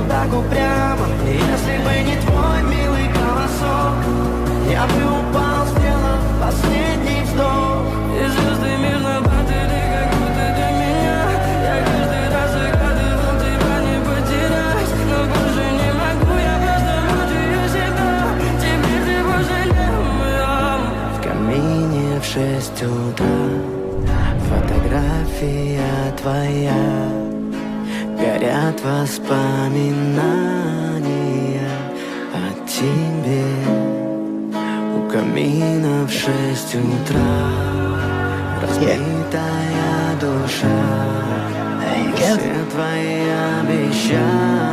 вот так упрямо. И если бы не твой милый голосок, я бы упал, сделав последний вздох. И звезды мирно падали, как будто для меня. Я каждый раз загадывал тебя не потерять, но больше не могу, я просто мучаю себя. Теперь ты пожалел моем. В камине в 6 утра фотография твоя, горят воспоминания о тебе. У камина в 6 утра разбитая душа, все твои обещания